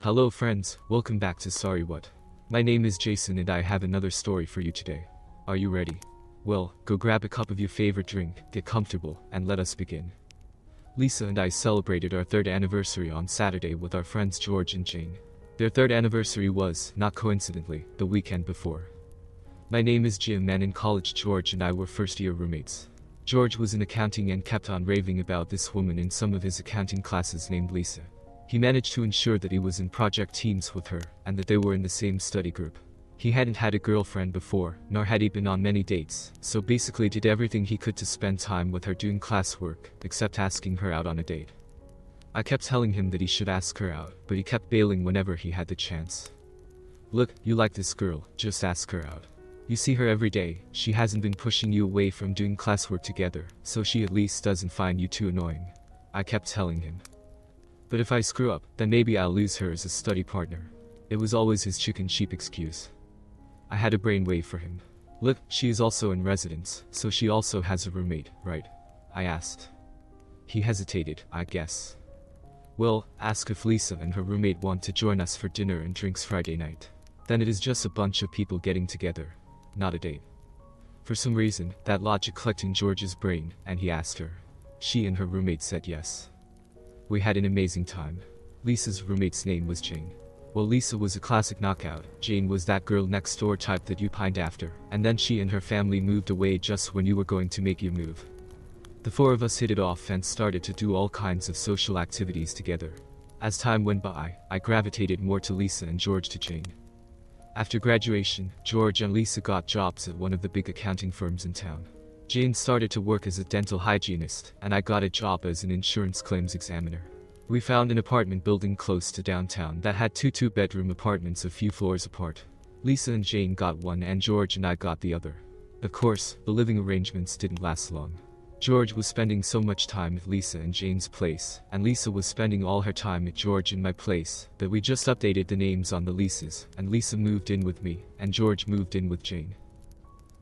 Hello friends, welcome back to Sorry What. My name is Jason and I have another story for you today. Are you ready? Well, go grab a cup of your favorite drink, get comfortable, and let us begin. Lisa and I celebrated our third anniversary on Saturday with our friends George and Jane. Their third anniversary was, not coincidentally, the weekend before. My name is Jim and in college George and I were first-year roommates. George was in accounting and kept on raving about this woman in some of his accounting classes named Lisa. He managed to ensure that he was in project teams with her, and that they were in the same study group. He hadn't had a girlfriend before, nor had he been on many dates, so basically did everything he could to spend time with her doing classwork, except asking her out on a date. I kept telling him that he should ask her out, but he kept bailing whenever he had the chance. Look, you like this girl, just ask her out. You see her every day, she hasn't been pushing you away from doing classwork together, so she at least doesn't find you too annoying. I kept telling him. But if I screw up, then maybe I'll lose her as a study partner. It was always his chicken sheep excuse. I had a brainwave for him. Look, she is also in residence, so she also has a roommate, right? I asked. He hesitated, I guess. Well, ask if Lisa and her roommate want to join us for dinner and drinks Friday night. Then it is just a bunch of people getting together, not a date. For some reason, that logic clicked in George's brain, and he asked her. She and her roommate said yes. We had an amazing time. Lisa's roommate's name was Jane. Well, Lisa was a classic knockout, Jane was that girl next door type that you pined after, and then she and her family moved away just when you were going to make your move. The four of us hit it off and started to do all kinds of social activities together. As time went by, I gravitated more to Lisa and George to Jane. After graduation, George and Lisa got jobs at one of the big accounting firms in town. Jane started to work as a dental hygienist, and I got a job as an insurance claims examiner. We found an apartment building close to downtown that had two two-bedroom apartments a few floors apart. Lisa and Jane got one and George and I got the other. Of course, the living arrangements didn't last long. George was spending so much time at Lisa and Jane's place, and Lisa was spending all her time at George and my place, that we just updated the names on the leases, and Lisa moved in with me, and George moved in with Jane.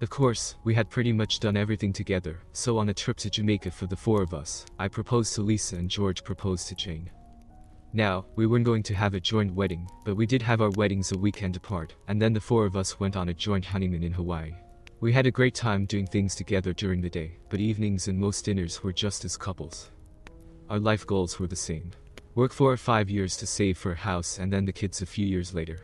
Of course, we had pretty much done everything together, so on a trip to Jamaica for the four of us, I proposed to Lisa and George proposed to Jane. Now, we weren't going to have a joint wedding, but we did have our weddings a weekend apart, and then the four of us went on a joint honeymoon in Hawaii. We had a great time doing things together during the day, but evenings and most dinners were just as couples. Our life goals were the same. Work 4 or 5 years to save for a house and then the kids a few years later.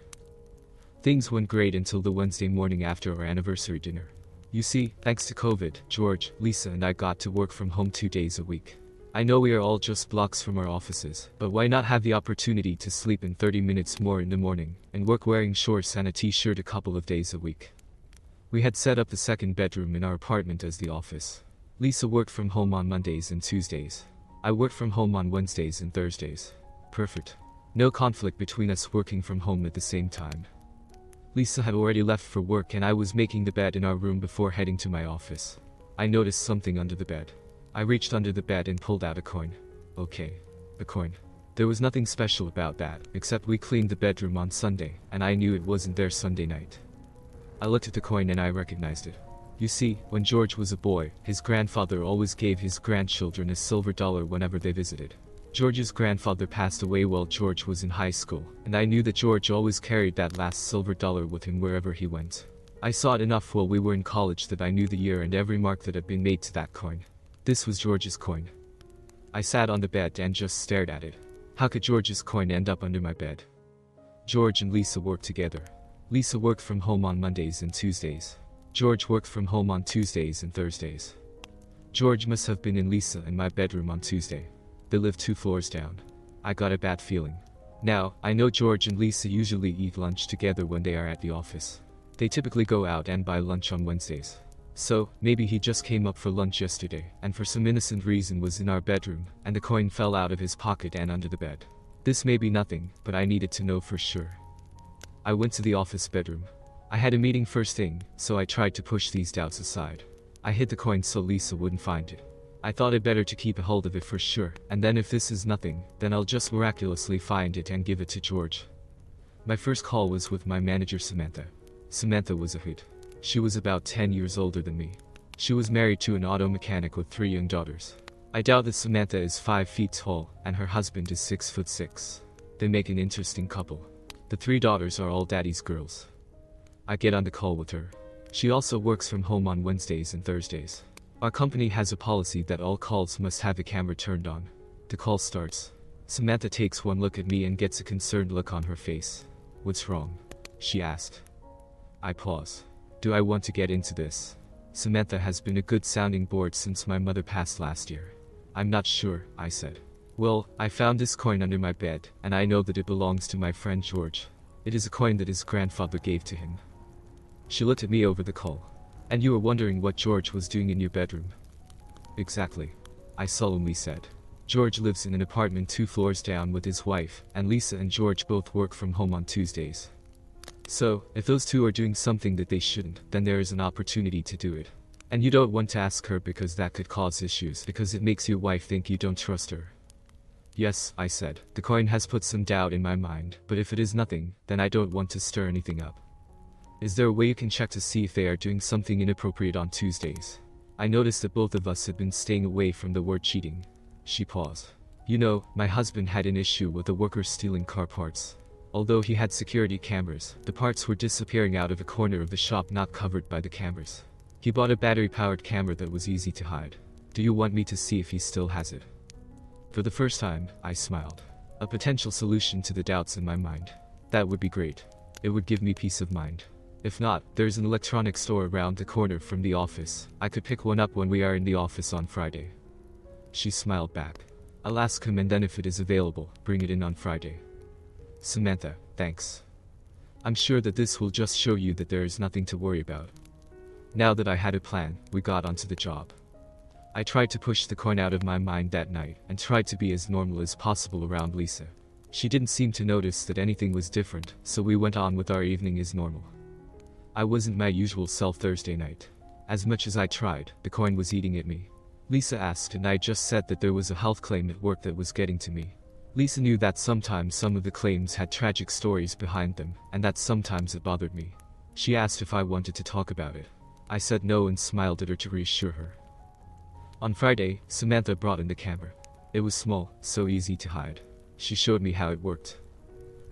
Things went great until the Wednesday morning after our anniversary dinner. You see, thanks to COVID, George, Lisa and I got to work from home 2 days a week. I know we are all just blocks from our offices, but why not have the opportunity to sleep in 30 minutes more in the morning, and work wearing shorts and a t-shirt a couple of days a week? We had set up the second bedroom in our apartment as the office. Lisa worked from home on Mondays and Tuesdays. I worked from home on Wednesdays and Thursdays. Perfect. No conflict between us working from home at the same time. Lisa had already left for work and I was making the bed in our room before heading to my office. I noticed something under the bed. I reached under the bed and pulled out a coin. Okay. A coin. There was nothing special about that, except we cleaned the bedroom on Sunday, and I knew it wasn't there Sunday night. I looked at the coin and I recognized it. You see, when George was a boy, his grandfather always gave his grandchildren a silver dollar whenever they visited. George's grandfather passed away while George was in high school, and I knew that George always carried that last silver dollar with him wherever he went. I saw it enough while we were in college that I knew the year and every mark that had been made to that coin. This was George's coin. I sat on the bed and just stared at it. How could George's coin end up under my bed? George and Lisa worked together. Lisa worked from home on Mondays and Tuesdays. George worked from home on Tuesdays and Thursdays. George must have been in Lisa and my bedroom on Tuesday. They lived 2 floors down. I got a bad feeling. Now, I know George and Lisa usually eat lunch together when they are at the office. They typically go out and buy lunch on Wednesdays. So, maybe he just came up for lunch yesterday, and for some innocent reason was in our bedroom, and the coin fell out of his pocket and under the bed. This may be nothing, but I needed to know for sure. I went to the office bedroom. I had a meeting first thing, so I tried to push these doubts aside. I hid the coin so Lisa wouldn't find it. I thought it better to keep a hold of it for sure, and then if this is nothing, then I'll just miraculously find it and give it to George. My first call was with my manager Samantha. Samantha was a hoot. She was about 10 years older than me. She was married to an auto mechanic with 3 young daughters. I doubt that Samantha is 5 feet tall, and her husband is 6'6". They make an interesting couple. The 3 daughters are all daddy's girls. I get on the call with her. She also works from home on Wednesdays and Thursdays. Our company has a policy that all calls must have the camera turned on. The call starts. Samantha takes one look at me and gets a concerned look on her face. "What's wrong?" she asked. I pause. Do I want to get into this? Samantha has been a good sounding board since my mother passed last year. I'm not sure, I said. Well, I found this coin under my bed, and I know that it belongs to my friend George. It is a coin that his grandfather gave to him. She looked at me over the call. And you were wondering what George was doing in your bedroom? Exactly, I solemnly said. George lives in an apartment 2 floors down with his wife, and Lisa and George both work from home on Tuesdays. So, if those 2 are doing something that they shouldn't, then there is an opportunity to do it. And you don't want to ask her because that could cause issues because it makes your wife think you don't trust her. Yes, I said, the coin has put some doubt in my mind, but if it is nothing, then I don't want to stir anything up. Is there a way you can check to see if they are doing something inappropriate on Tuesdays? I noticed that both of us had been staying away from the word cheating. She paused. You know, my husband had an issue with a worker stealing car parts. Although he had security cameras, the parts were disappearing out of a corner of the shop not covered by the cameras. He bought a battery-powered camera that was easy to hide. Do you want me to see if he still has it? For the first time, I smiled. A potential solution to the doubts in my mind. That would be great. It would give me peace of mind. If not, there's an electronics store around the corner from the office. I could pick one up when we are in the office on Friday. She smiled back. I'll ask him, and then if it is available, bring it in on Friday. Samantha, thanks. I'm sure that this will just show you that there is nothing to worry about. Now that I had a plan, we got onto the job. I tried to push the coin out of my mind that night, and tried to be as normal as possible around Lisa. She didn't seem to notice that anything was different, so we went on with our evening as normal. I wasn't my usual self Thursday night. As much as I tried, the coin was eating at me. Lisa asked, and I just said that there was a health claim at work that was getting to me. Lisa knew that sometimes some of the claims had tragic stories behind them, and that sometimes it bothered me. She asked if I wanted to talk about it. I said no and smiled at her to reassure her. On Friday, Samantha brought in the camera. It was small, so easy to hide. She showed me how it worked.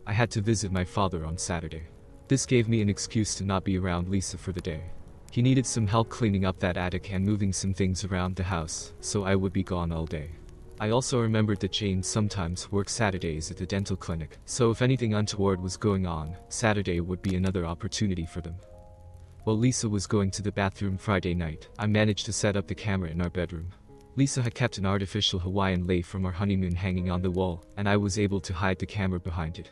I had to visit my father on Saturday. This gave me an excuse to not be around Lisa for the day. He needed some help cleaning up that attic and moving some things around the house, so I would be gone all day. I also remembered that Jane sometimes works Saturdays at the dental clinic, so if anything untoward was going on, Saturday would be another opportunity for them. While Lisa was going to the bathroom Friday night, I managed to set up the camera in our bedroom. Lisa had kept an artificial Hawaiian leaf from our honeymoon hanging on the wall, and I was able to hide the camera behind it.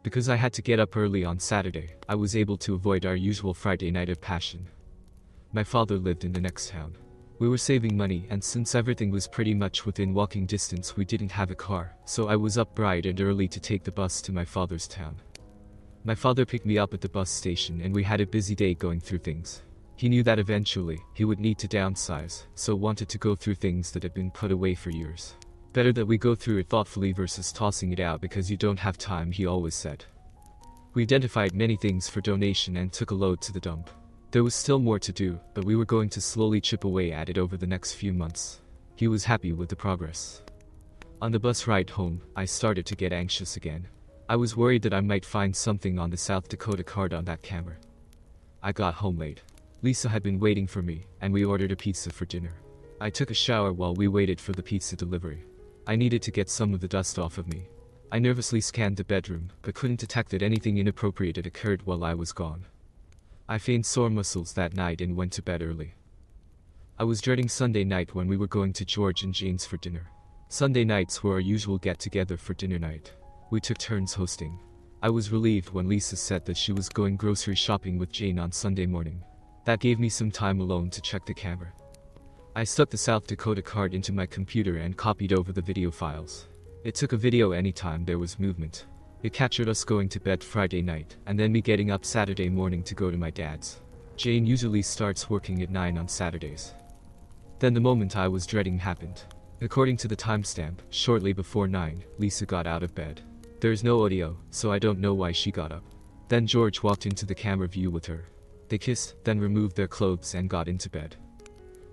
Because I had to get up early on Saturday, I was able to avoid our usual Friday night of passion. My father lived in the next town. We were saving money, and since everything was pretty much within walking distance, we didn't have a car, so I was up bright and early to take the bus to my father's town. My father picked me up at the bus station, and we had a busy day going through things. He knew that eventually, he would need to downsize, so wanted to go through things that had been put away for years. Better that we go through it thoughtfully versus tossing it out because you don't have time, he always said. We identified many things for donation and took a load to the dump. There was still more to do, but we were going to slowly chip away at it over the next few months. He was happy with the progress. On the bus ride home, I started to get anxious again. I was worried that I might find something on the South Dakota card on that camera. I got home late. Lisa had been waiting for me, and we ordered a pizza for dinner. I took a shower while we waited for the pizza delivery. I needed to get some of the dust off of me. I nervously scanned the bedroom, but couldn't detect that anything inappropriate had occurred while I was gone. I feigned sore muscles that night and went to bed early. I was dreading Sunday night when we were going to George and Jane's for dinner. Sunday nights were our usual get-together for dinner night. We took turns hosting. I was relieved when Lisa said that she was going grocery shopping with Jane on Sunday morning. That gave me some time alone to check the camera. I stuck the South Dakota card into my computer and copied over the video files. It took a video anytime there was movement. It captured us going to bed Friday night, and then me getting up Saturday morning to go to my dad's. Jane usually starts working at 9 on Saturdays. Then the moment I was dreading happened. According to the timestamp, shortly before 9, Lisa got out of bed. There's no audio, so I don't know why she got up. Then George walked into the camera view with her. They kissed, then removed their clothes and got into bed.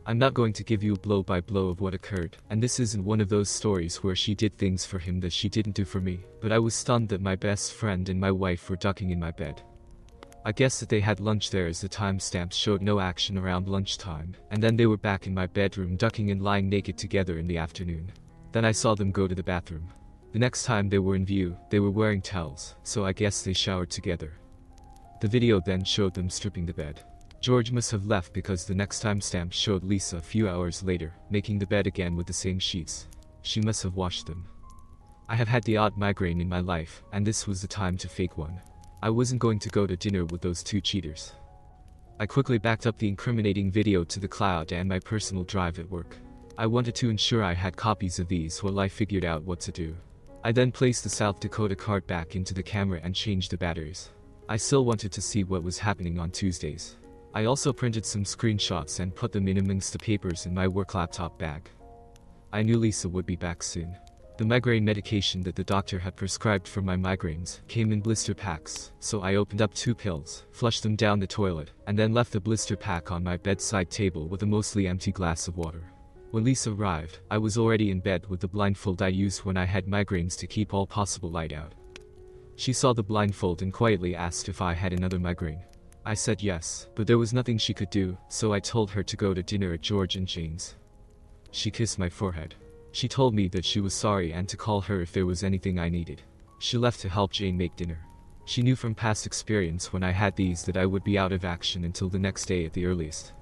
I'm not going to give you a blow by blow of what occurred, and this isn't one of those stories where she did things for him that she didn't do for me, but I was stunned that my best friend and my wife were ducking in my bed. I guess that they had lunch there as the timestamps showed no action around lunchtime, and then they were back in my bedroom ducking and lying naked together in the afternoon. Then I saw them go to the bathroom. The next time they were in view, they were wearing towels, so I guess they showered together. The video then showed them stripping the bed. George must have left because the next timestamp showed Lisa a few hours later, making the bed again with the same sheets. She must have washed them. I have had the odd migraine in my life, and this was the time to fake one. I wasn't going to go to dinner with those two cheaters. I quickly backed up the incriminating video to the cloud and my personal drive at work. I wanted to ensure I had copies of these while I figured out what to do. I then placed the South Dakota card back into the camera and changed the batteries. I still wanted to see what was happening on Tuesdays. I also printed some screenshots and put them in amongst the papers in my work laptop bag. I knew Lisa would be back soon. The migraine medication that the doctor had prescribed for my migraines came in blister packs, so I opened up 2 pills, flushed them down the toilet, and then left the blister pack on my bedside table with a mostly empty glass of water. When Lisa arrived, I was already in bed with the blindfold I used when I had migraines to keep all possible light out. She saw the blindfold and quietly asked if I had another migraine. I said yes, but there was nothing she could do, so I told her to go to dinner at George and Jane's. She kissed my forehead. She told me that she was sorry and to call her if there was anything I needed. She left to help Jane make dinner. She knew from past experience when I had these that I would be out of action until the next day at the earliest.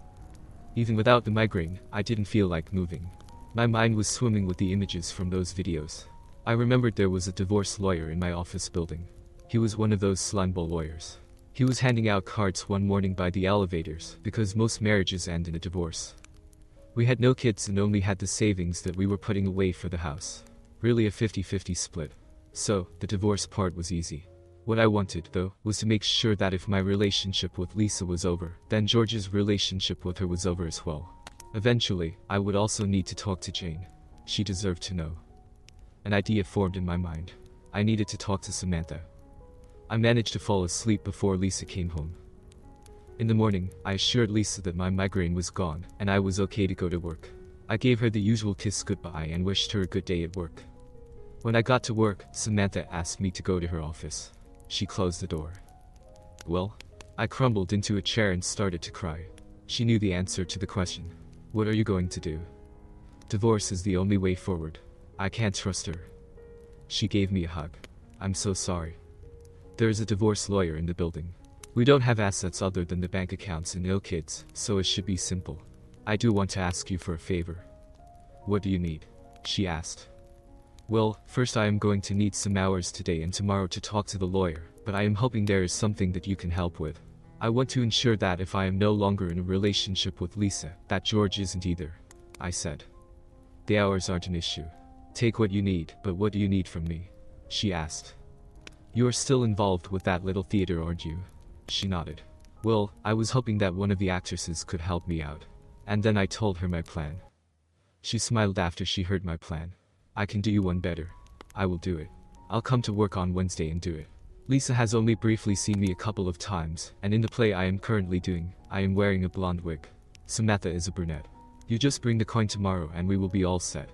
Even without the migraine, I didn't feel like moving. My mind was swimming with the images from those videos. I remembered there was a divorce lawyer in my office building. He was one of those slimeball lawyers. He was handing out cards one morning by the elevators because most marriages end in a divorce. We had no kids and only had the savings that we were putting away for the house. Really a 50-50 split. So, the divorce part was easy. What I wanted, though, was to make sure that if my relationship with Lisa was over, then George's relationship with her was over as well. Eventually, I would also need to talk to Jane. She deserved to know. An idea formed in my mind. I needed to talk to Samantha. I managed to fall asleep before Lisa came home. In the morning, I assured Lisa that my migraine was gone, and I was okay to go to work. I gave her the usual kiss goodbye and wished her a good day at work. When I got to work, Samantha asked me to go to her office. She closed the door. Well, I crumbled into a chair and started to cry. She knew the answer to the question. What are you going to do? Divorce is the only way forward. I can't trust her. She gave me a hug. I'm so sorry. There is a divorce lawyer in the building. We don't have assets other than the bank accounts and no kids, so it should be simple. I do want to ask you for a favor. What do you need? She asked. Well, first I am going to need some hours today and tomorrow to talk to the lawyer, but I am hoping there is something that you can help with. I want to ensure that if I am no longer in a relationship with Lisa, that George isn't either. I said. The hours aren't an issue. Take what you need, but what do you need from me? She asked. You are still involved with that little theater, aren't you? She nodded. Well, I was hoping that one of the actresses could help me out. And then I told her my plan. She smiled after she heard my plan. I can do you one better. I will do it. I'll come to work on Wednesday and do it. Lisa has only briefly seen me a couple of times, and in the play I am currently doing, I am wearing a blonde wig. Samantha is a brunette. You just bring the coin tomorrow and we will be all set.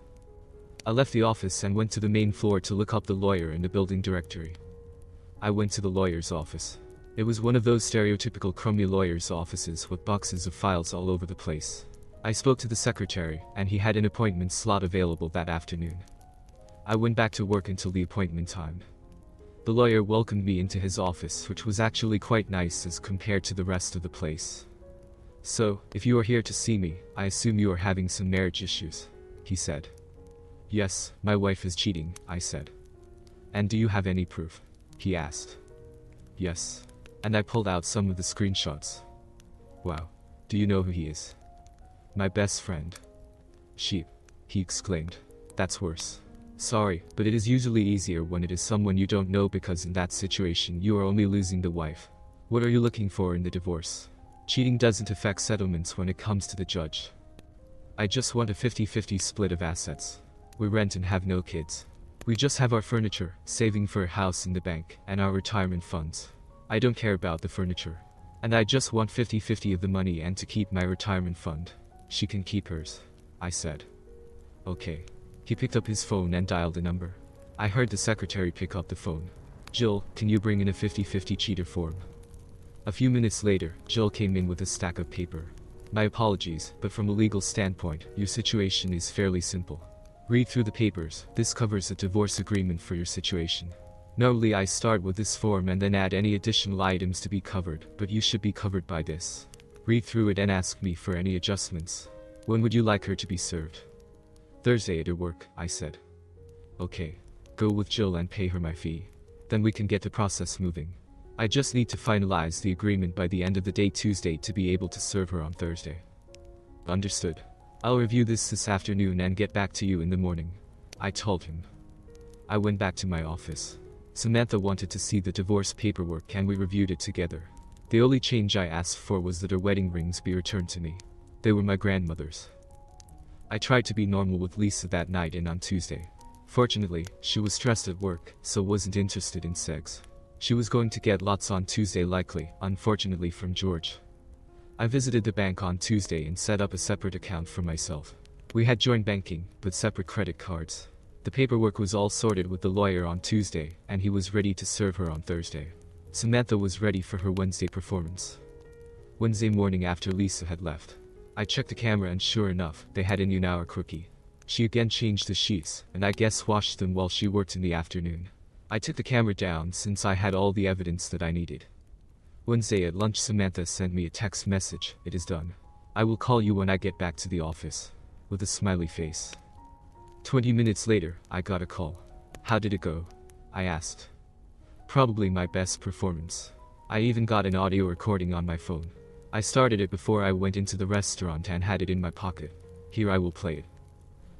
I left the office and went to the main floor to look up the lawyer in the building directory. I went to the lawyer's office. It was one of those stereotypical crummy lawyer's offices with boxes of files all over the place. I spoke to the secretary, and he had an appointment slot available that afternoon. I went back to work until the appointment time. The lawyer welcomed me into his office, which was actually quite nice as compared to the rest of the place. So, if you are here to see me, I assume you are having some marriage issues, he said. Yes, my wife is cheating, I said. And do you have any proof? He asked. Yes. And I pulled out some of the screenshots. Wow. Do you know who he is? My best friend. Sheep. He exclaimed. That's worse. Sorry, but it is usually easier when it is someone you don't know because in that situation you are only losing the wife. What are you looking for in the divorce? Cheating doesn't affect settlements when it comes to the judge. I just want a 50-50 split of assets. We rent and have no kids. We just have our furniture, saving for a house in the bank, and our retirement funds. I don't care about the furniture. And I just want 50-50 of the money and to keep my retirement fund. She can keep hers, I said. Okay. He picked up his phone and dialed a number. I heard the secretary pick up the phone. Jill, can you bring in a 50-50 cheater form? A few minutes later, Jill came in with a stack of paper. My apologies, but from a legal standpoint, your situation is fairly simple. Read through the papers. This covers a divorce agreement for your situation. Normally I start with this form and then add any additional items to be covered, but you should be covered by this. Read through it and ask me for any adjustments. When would you like her to be served? Thursday at her work, I said. Okay. Go with Jill and pay her my fee. Then we can get the process moving. I just need to finalize the agreement by the end of the day Tuesday to be able to serve her on Thursday. Understood. I'll review this afternoon and get back to you in the morning, I told him. I went back to my office. Samantha wanted to see the divorce paperwork and we reviewed it together. The only change I asked for was that her wedding rings be returned to me. They were my grandmother's. I tried to be normal with Lisa that night and on Tuesday. Fortunately, she was stressed at work, so wasn't interested in sex. She was going to get lots on Tuesday likely, unfortunately from George. I visited the bank on Tuesday and set up a separate account for myself. We had joint banking, but separate credit cards. The paperwork was all sorted with the lawyer on Tuesday, and he was ready to serve her on Thursday. Samantha was ready for her Wednesday performance. Wednesday morning after Lisa had left, I checked the camera and sure enough, they had a new hour cookie. She again changed the sheets, and I guess washed them while she worked in the afternoon. I took the camera down since I had all the evidence that I needed. Wednesday at lunch Samantha sent me a text message, "It is done. I will call you when I get back to the office," with a smiley face. 20 minutes later, I got a call. "How did it go?" I asked. "Probably my best performance. I even got an audio recording on my phone. I started it before I went into the restaurant and had it in my pocket. Here I will play it."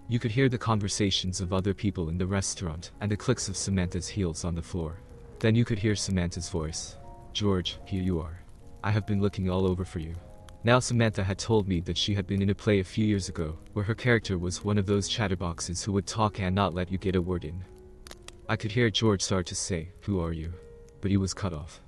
You could hear the conversations of other people in the restaurant and the clicks of Samantha's heels on the floor. Then you could hear Samantha's voice. "George, here you are. I have been looking all over for you." Now Samantha had told me that she had been in a play a few years ago, where her character was one of those chatterboxes who would talk and not let you get a word in. I could hear George start to say, "Who are you?" But he was cut off.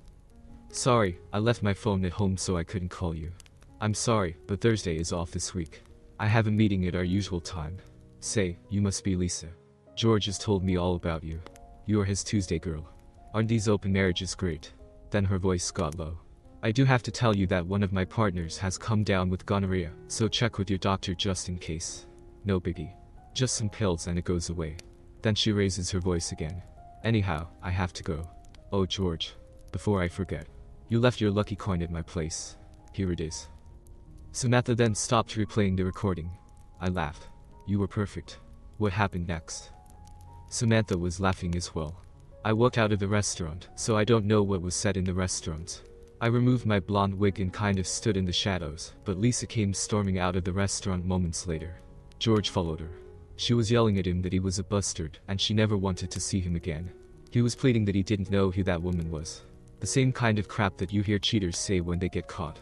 "Sorry, I left my phone at home so I couldn't call you. I'm sorry, but Thursday is off this week. I have a meeting at our usual time. Say, you must be Lisa. George has told me all about you. You are his Tuesday girl. Aren't these open marriages great?" Then her voice got low. "I do have to tell you that one of my partners has come down with gonorrhea, so check with your doctor just in case. No biggie. Just some pills and it goes away." Then she raises her voice again. "Anyhow, I have to go. Oh George, before I forget. You left your lucky coin at my place. Here it is." Samantha then stopped replaying the recording. I laughed. "You were perfect. What happened next?" Samantha was laughing as well. I walked out of the restaurant, so I don't know what was said in the restaurant. I removed my blonde wig and kind of stood in the shadows, but Lisa came storming out of the restaurant moments later. George followed her. She was yelling at him that he was a bastard, and she never wanted to see him again. He was pleading that he didn't know who that woman was. The same kind of crap that you hear cheaters say when they get caught.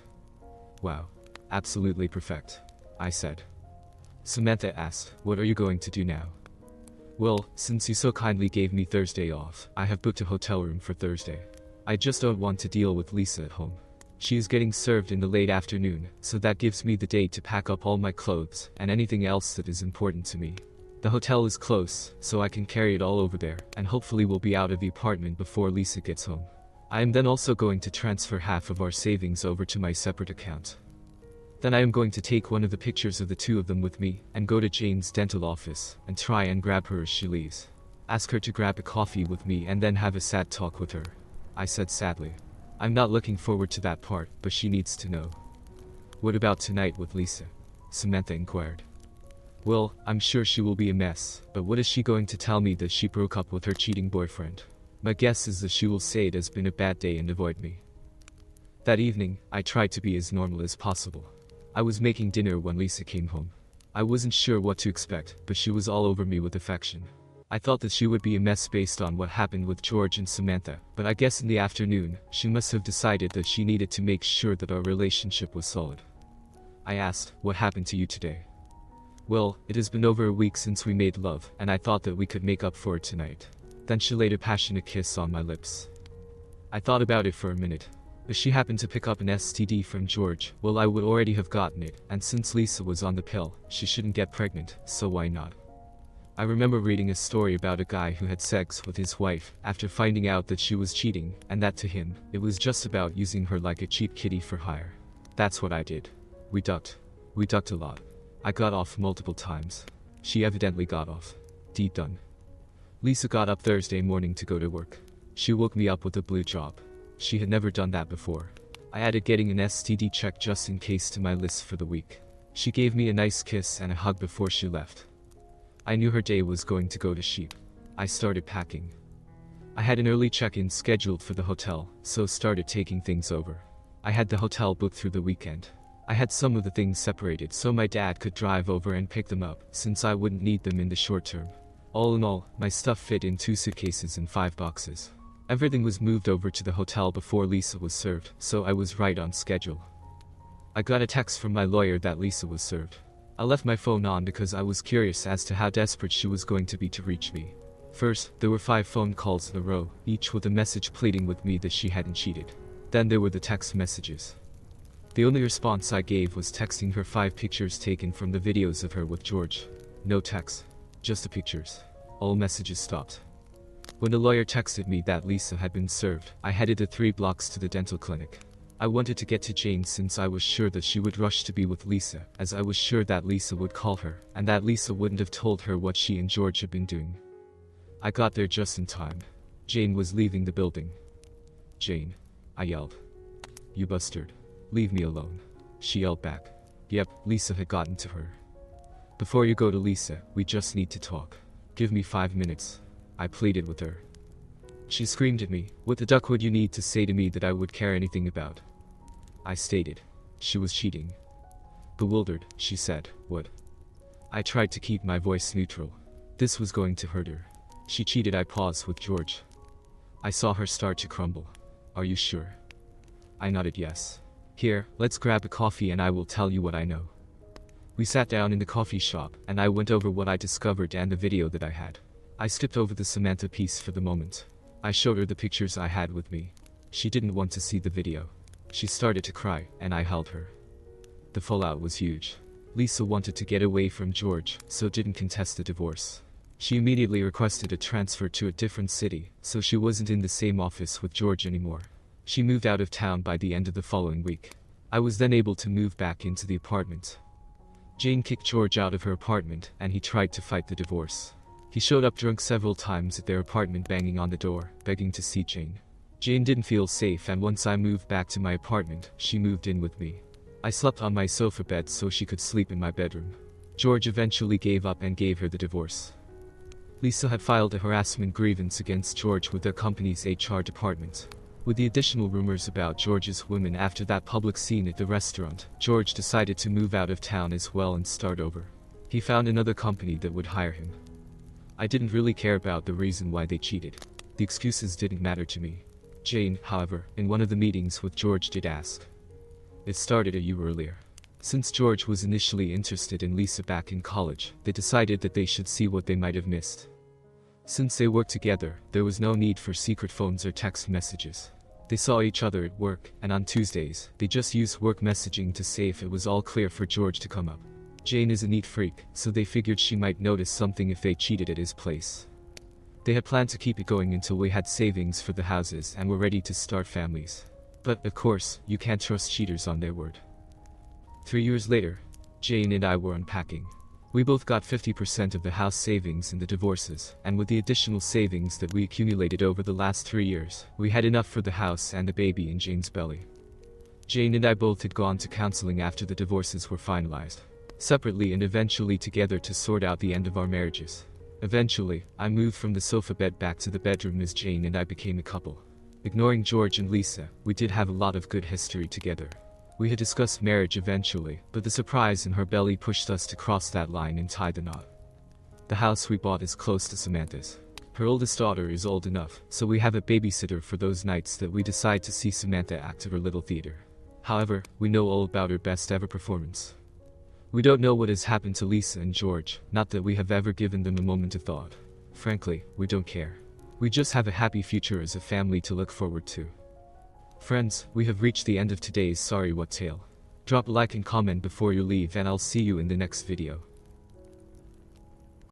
"Wow. Absolutely perfect," I said. Samantha asked, "What are you going to do now?" "Well, since you so kindly gave me Thursday off, I have booked a hotel room for Thursday. I just don't want to deal with Lisa at home. She is getting served in the late afternoon, so that gives me the day to pack up all my clothes and anything else that is important to me. The hotel is close, so I can carry it all over there, and hopefully we'll be out of the apartment before Lisa gets home. I am then also going to transfer half of our savings over to my separate account. Then I am going to take one of the pictures of the two of them with me and go to Jane's dental office and try and grab her as she leaves. Ask her to grab a coffee with me and then have a sad talk with her," I said sadly. "I'm not looking forward to that part, but she needs to know." "What about tonight with Lisa?" Samantha inquired. "Well, I'm sure she will be a mess, but what is she going to tell me that she broke up with her cheating boyfriend? My guess is that she will say it has been a bad day and avoid me." That evening, I tried to be as normal as possible. I was making dinner when Lisa came home. I wasn't sure what to expect, but she was all over me with affection. I thought that she would be a mess based on what happened with George and Samantha, but I guess in the afternoon, she must have decided that she needed to make sure that our relationship was solid. I asked, "What happened to you today?" "Well, it has been over a week since we made love, and I thought that we could make up for it tonight." Then she laid a passionate kiss on my lips. I thought about it for a minute. If she happened to pick up an STD from George, well, I would already have gotten it, and since Lisa was on the pill, she shouldn't get pregnant, so why not? I remember reading a story about a guy who had sex with his wife after finding out that she was cheating, and that to him, it was just about using her like a cheap kitty for hire. That's what I did. We ducked. We ducked a lot. I got off multiple times. She evidently got off. Deed done. Lisa got up Thursday morning to go to work. She woke me up with a blue job. She had never done that before. I added getting an STD check just in case to my list for the week. She gave me a nice kiss and a hug before she left. I knew her day was going to go to shit. I started packing. I had an early check-in scheduled for the hotel, so started taking things over. I had the hotel booked through the weekend. I had some of the things separated so my dad could drive over and pick them up, since I wouldn't need them in the short term. All in all, my stuff fit in 2 suitcases and 5 boxes. Everything was moved over to the hotel before Lisa was served, so I was right on schedule. I got a text from my lawyer that Lisa was served. I left my phone on because I was curious as to how desperate she was going to be to reach me. First, there were 5 phone calls in a row, each with a message pleading with me that she hadn't cheated. Then there were the text messages. The only response I gave was texting her 5 pictures taken from the videos of her with George. No text, just the pictures. All messages stopped. When the lawyer texted me that Lisa had been served, I headed the 3 blocks to the dental clinic. I wanted to get to Jane since I was sure that she would rush to be with Lisa, as I was sure that Lisa would call her, and that Lisa wouldn't have told her what she and George had been doing. I got there just in time. Jane was leaving the building. "Jane," I yelled. "You bastard. Leave me alone." She yelled back. Yep, Lisa had gotten to her. "Before you go to Lisa, we just need to talk. Give me 5 minutes. I pleaded with her. She screamed at me, "What the duck would you need to say to me that I would care anything about?" I stated. She was cheating. Bewildered, she said, "What?" I tried to keep my voice neutral. This was going to hurt her. She cheated. I paused with George. I saw her start to crumble. "Are you sure?" I nodded yes. "Here, let's grab a coffee and I will tell you what I know." We sat down in the coffee shop, and I went over what I discovered and the video that I had. I skipped over the Samantha piece for the moment. I showed her the pictures I had with me. She didn't want to see the video. She started to cry, and I held her. The fallout was huge. Lisa wanted to get away from George, so didn't contest the divorce. She immediately requested a transfer to a different city, so she wasn't in the same office with George anymore. She moved out of town by the end of the following week. I was then able to move back into the apartment. Jane kicked George out of her apartment, and he tried to fight the divorce. He showed up drunk several times at their apartment, banging on the door, begging to see Jane. Jane didn't feel safe, and once I moved back to my apartment, she moved in with me. I slept on my sofa bed so she could sleep in my bedroom. George eventually gave up and gave her the divorce. Lisa had filed a harassment grievance against George with their company's HR department. With the additional rumors about George's women after that public scene at the restaurant, George decided to move out of town as well and start over. He found another company that would hire him. I didn't really care about the reason why they cheated. The excuses didn't matter to me. Jane, however, in one of the meetings with George did ask. It started a year earlier. Since George was initially interested in Lisa back in college, they decided that they should see what they might have missed. Since they worked together, there was no need for secret phones or text messages. They saw each other at work, and on Tuesdays, they just used work messaging to say if it was all clear for George to come up. Jane is a neat freak, so they figured she might notice something if they cheated at his place. They had planned to keep it going until we had savings for the houses and were ready to start families. But, of course, you can't trust cheaters on their word. 3 years later, Jane and I were unpacking. We both got 50% of the house savings in the divorces, and with the additional savings that we accumulated over the last 3 years, we had enough for the house and the baby in Jane's belly. Jane and I both had gone to counseling after the divorces were finalized, separately and eventually together, to sort out the end of our marriages. Eventually, I moved from the sofa bed back to the bedroom as Jane and I became a couple. Ignoring George and Lisa, we did have a lot of good history together. We had discussed marriage eventually, but the surprise in her belly pushed us to cross that line and tie the knot. The house we bought is close to Samantha's. Her oldest daughter is old enough, so we have a babysitter for those nights that we decide to see Samantha act at her little theater. However, we know all about her best ever performance. We don't know what has happened to Lisa and George, not that we have ever given them a moment of thought. Frankly, we don't care. We just have a happy future as a family to look forward to. Friends, we have reached the end of today's Sorry What tale. Drop a like and comment before you leave and I'll see you in the next video.